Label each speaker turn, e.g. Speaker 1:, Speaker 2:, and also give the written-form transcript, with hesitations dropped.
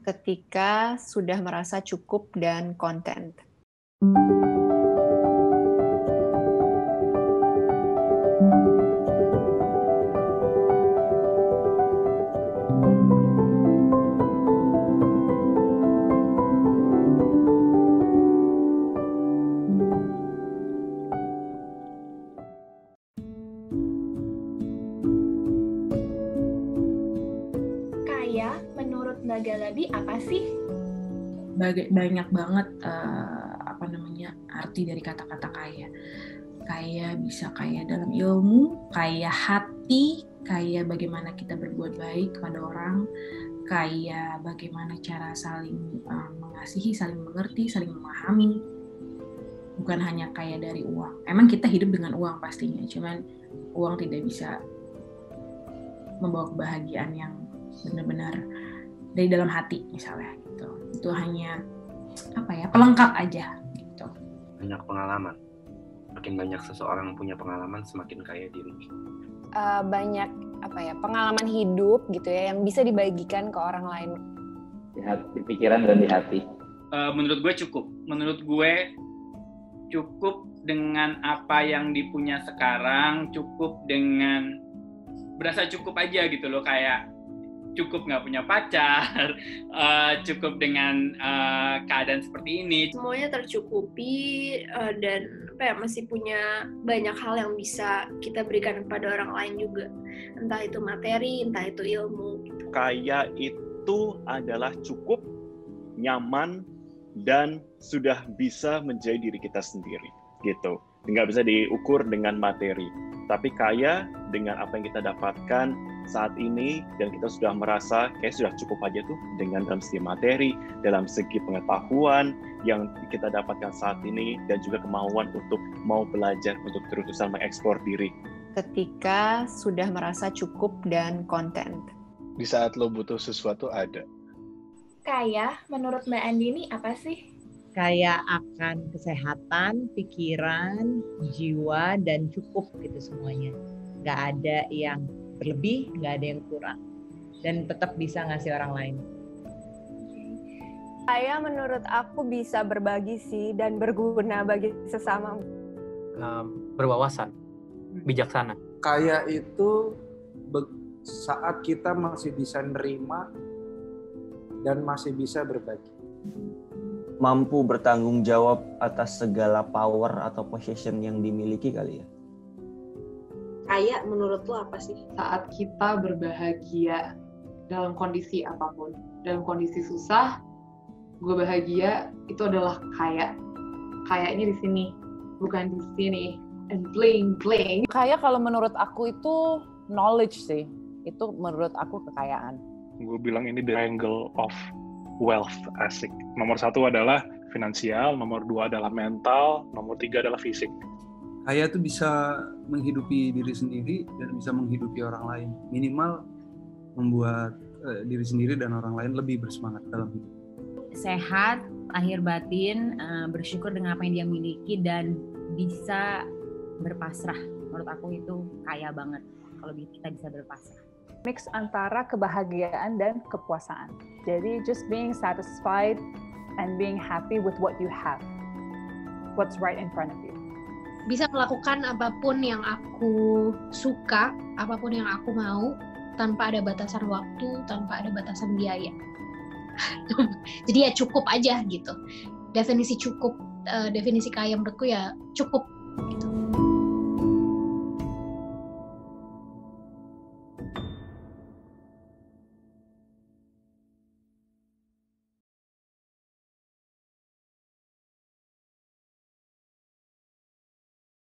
Speaker 1: ketika sudah merasa cukup dan konten.
Speaker 2: Kaya, menurut Mbak Galabi apa sih?
Speaker 3: Banyak banget arti dari kata-kata kaya. Kaya bisa kaya dalam ilmu, kaya hati, kaya bagaimana kita berbuat baik kepada orang, kaya bagaimana cara saling mengasihi, saling mengerti, saling memahami. Bukan hanya kaya dari uang. Emang kita hidup dengan uang pastinya, cuman uang tidak bisa membawa kebahagiaan yang benar-benar dari dalam hati misalnya gitu. Itu hanya pelengkap aja gitu.
Speaker 4: Banyak pengalaman. Makin banyak seseorang punya pengalaman, semakin kaya diri.
Speaker 5: Banyak pengalaman hidup gitu ya yang bisa dibagikan ke orang lain.
Speaker 6: Di pikiran dan di hati.
Speaker 7: Menurut gue cukup. Menurut gue cukup dengan apa yang dipunya sekarang, cukup dengan berasa cukup aja gitu loh, kayak cukup nggak punya pacar, cukup dengan keadaan seperti ini.
Speaker 2: Semuanya tercukupi dan masih punya banyak hal yang bisa kita berikan kepada orang lain juga. Entah itu materi, entah itu ilmu.
Speaker 8: Kaya itu adalah cukup, nyaman, dan sudah bisa menjadi diri kita sendiri. Gitu. Nggak bisa diukur dengan materi. Tapi kaya dengan apa yang kita dapatkan saat ini, dan kita sudah merasa kayak sudah cukup aja tuh dengan dalam segi materi, dalam segi pengetahuan yang kita dapatkan saat ini, dan juga kemauan untuk mau belajar untuk terus-terusan mengeksplor diri.
Speaker 1: Ketika sudah merasa cukup dan konten.
Speaker 9: Di saat lo butuh sesuatu ada.
Speaker 2: Kaya, menurut Mbak Andini apa sih?
Speaker 10: Kaya akan kesehatan, pikiran, jiwa, dan cukup gitu semuanya. Nggak ada yang berlebih, nggak ada yang kurang. Dan tetap bisa ngasih orang lain.
Speaker 5: Kaya menurut aku bisa berbagi sih dan berguna bagi sesama.
Speaker 11: Berwawasan, bijaksana.
Speaker 12: Kaya itu saat kita masih bisa nerima dan masih bisa berbagi.
Speaker 13: Mampu bertanggung jawab atas segala power atau possession yang dimiliki kali ya.
Speaker 14: Kaya menurut lo apa sih?
Speaker 15: Saat kita berbahagia dalam kondisi apapun. Dalam kondisi susah, gue bahagia, itu adalah kaya. Kayanya di sini, bukan di sini. And bling bling.
Speaker 16: Kaya kalau menurut aku itu knowledge sih. Itu menurut aku kekayaan.
Speaker 9: Gue bilang ini the angle of wealth, asik. Nomor 1 adalah finansial, nomor 2 adalah mental, nomor 3 adalah fisik.
Speaker 12: Kaya itu bisa menghidupi diri sendiri dan bisa menghidupi orang lain. Minimal membuat diri sendiri dan orang lain lebih bersemangat dalam hidup.
Speaker 17: Sehat, lahir batin, bersyukur dengan apa yang dia miliki dan bisa berpasrah. Menurut aku itu kaya banget kalau kita bisa berpasrah.
Speaker 18: Mix antara kebahagiaan dan kepuasaan. Jadi just being satisfied and being happy with what you have. What's right in front of you.
Speaker 14: Bisa melakukan apapun yang aku suka, apapun yang aku mau, tanpa ada batasan waktu, tanpa ada batasan biaya. Jadi ya cukup aja gitu. Definisi cukup, definisi kaya menurutku ya cukup gitu.